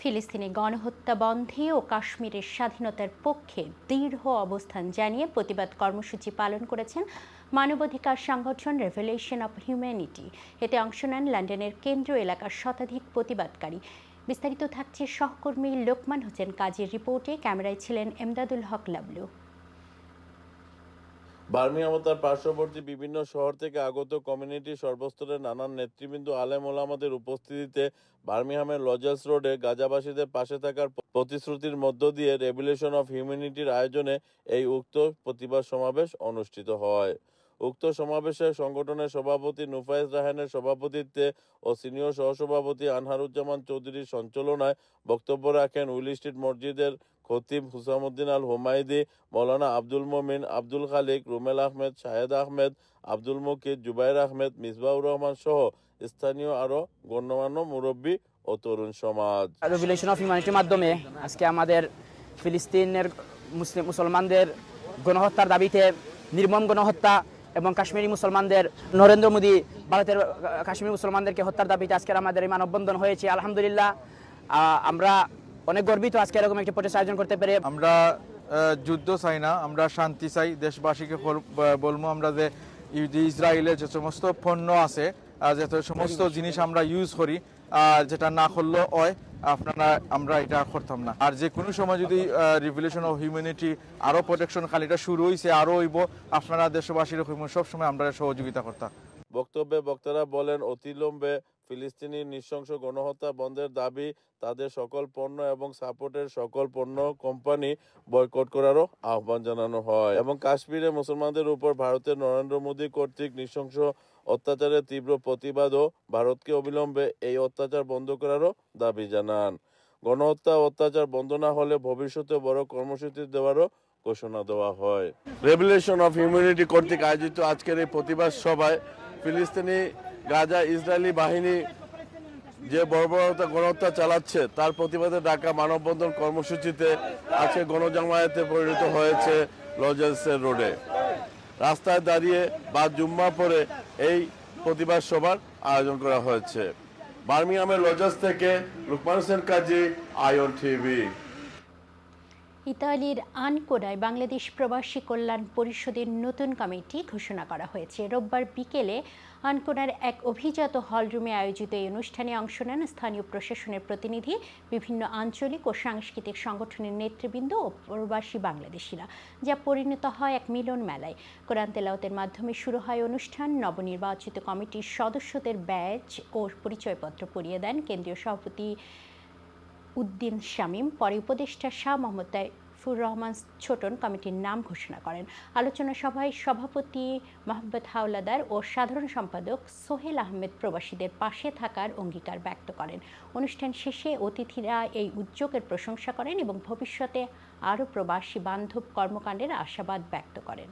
ফিলিস্তিনি গণহত্যা বন্ধে ও কাশ্মীরের স্বাধীনতার পক্ষে দৃঢ় অবস্থান জানিয়ে প্রতিবাদ কর্মসূচি পালন করেছেন মানবাধিকার সংগঠন রেভেলেশন অব হিউম্যানিটি। এতে অংশ নেন লন্ডনের কেন্দ্রীয় এলাকার শতাধিক প্রতিবাদকারী। বিস্তারিত থাকছে সহকর্মী লোকমান হোসেন কাজীর রিপোর্টে। ক্যামেরায় ছিলেন এমদাদুল হক লাবলু। বার্মিংহাম ও তার পার্শ্ববর্তী বিভিন্ন শহর থেকে আগত কমিউনিটি সর্বস্তরের নানান নেতৃবৃন্দ আলেম ওলামাদের উপস্থিতিতে বার্মিংহামের লজার্স রোডে গাজাবাসীদের পাশে থাকার প্রতিশ্রুতির মধ্য দিয়ে রেভলিউশন অফ হিউম্যানিটির আয়োজনে এই উক্ত প্রতিবাদ সমাবেশ অনুষ্ঠিত হয়। উক্ত সমাবেশে সংগঠনের সভাপতি নুফায়েজ রাহানের সভাপতিত্বে ও সিনিয়র সহসভাপতি আনহারুজ্জামান চৌধুরীর সঞ্চালনায় বক্তব্য রাখেন উইল স্ট্রিট মসজিদের খতিব হুসামুদ্দিন আল হুমায়দি, মৌলানা আব্দুল মোমিন, আব্দুল খালিক, রুমেল আহমেদ, শাহেদ আহমেদ, আব্দুল মুকিদ, জুবাইর আহমেদ, মিসবাহুর রহমান সহ স্থানীয় আরও গণ্যমান্য মুরব্বী ও তরুণ সমাজ। রেভলিউশন অফ হিউম্যানিটির মাধ্যমে আজকে আমাদের ফিলিস্তিনের মুসলমানদের গণহত্যার দাবিতে নির্মম গণহত্যা এবং কাশ্মীরি মুসলমানদের নরেন্দ্র মোদী ভারতের কাশ্মীরি মুসলমানদেরকে হত্যার দাবিতে আজকের আমাদের এই মানববন্ধন হয়েছে। আলহামদুলিল্লাহ, আমরা অনেক গর্বিত আজকে এরকম একটি প্রচেষ্টা আয়োজন করতে পেরে। আমরা যুদ্ধ চাই না, আমরা শান্তি চাই। দেশবাসীকে বলবো আমরা যে ইসরায়েলের যে সমস্ত পণ্য আছে, যে সমস্ত জিনিস আমরা ইউজ করি, যেটা না করলেও হয় আমরা এটা করতাম না। আর যে কোনো সময় যদি রিভলিউশন অফ হিউম্যানিটি আরো প্রোটেকশন খালিটা শুরু হয়েছে, আরো হইব, আপনারা দেশবাসীর সবসময় আমরা সহযোগিতা করতাম। বক্তব্যে বক্তারা বলেন, অতিলম্বে ফিলিস্তিনি নৃশংস গণহত্যা বন্ধের দাবি, তাদের সকল পণ্য এবং সাপোর্টের সকল পণ্য কোম্পানি বয়কট করারও আহ্বান জানানো হয় এবং কাশ্মীরে মুসলমানদের উপর ভারতের নরেন্দ্র মোদী কর্তৃক নৃশংস অত্যাচারের তীব্র প্রতিবাদ ও ভারতকে অবিলম্বে এই অত্যাচার বন্ধ করারও দাবি জানান। গণহত্যা অত্যাচার বন্ধ না হলে ভবিষ্যতে বড় কর্মসূচি দেওয়ারও ঘোষণা দেওয়া হয়। রেভলিউশন অফ হিউম্যানিটি কর্তৃক আয়োজিত আজকের এই প্রতিবাদ সভায় ফিলিস্তিনি গাজা ইসরায়েলি বাহিনী যে বর্বরতা গণহত্যা চালাচ্ছে তার প্রতিবাদে ডাকা মানববন্ধন কর্মসূচিতে আজকে গণজামায়াতে পরিণত হয়েছে লজেন্সের রোডে। রাস্তায় দাঁড়িয়ে বা জুম্মা পরে এই প্রতিবাদ সভার আয়োজন করা হয়েছে। বার্মিংহামের লজেন্স থেকে লোকমান হোসেন কাজী, আয়ন টিভি। ইতালির আনকোনায় বাংলাদেশ প্রবাসী কল্যাণ পরিষদের নতুন কমিটি ঘোষণা করা হয়েছে। রোববার বিকেলে আনকোনার এক অভিজাত হলরুমে আয়োজিত এই অনুষ্ঠানে অংশ নেন স্থানীয় প্রশাসনের প্রতিনিধি, বিভিন্ন আঞ্চলিক ও সাংস্কৃতিক সংগঠনের নেতৃবৃন্দ ও প্রবাসী বাংলাদেশিরা, যা পরিণত হয় এক মিলন মেলায়। কোরআন তেলাওয়াতের মাধ্যমে শুরু হয় অনুষ্ঠান। নবনির্বাচিত কমিটির সদস্যদের ব্যাজ ও পরিচয়পত্র পরিয়ে দেন কেন্দ্রীয় সভাপতি উদ্দিন শামীম। পরে উপদেষ্টা শাহ মোহাম্মদ তাইফুর রহমান ছোটন কমিটির নাম ঘোষণা করেন। আলোচনা সভায় সভাপতি মোহাম্মদ হাওলাদার ও সাধারণ সম্পাদক সোহেল আহমেদ প্রবাসীদের পাশে থাকার অঙ্গীকার ব্যক্ত করেন। অনুষ্ঠান শেষে অতিথিরা এই উদ্যোগের প্রশংসা করেন এবং ভবিষ্যতে আরও প্রবাসী বান্ধব কর্মকাণ্ডের আশাবাদ ব্যক্ত করেন।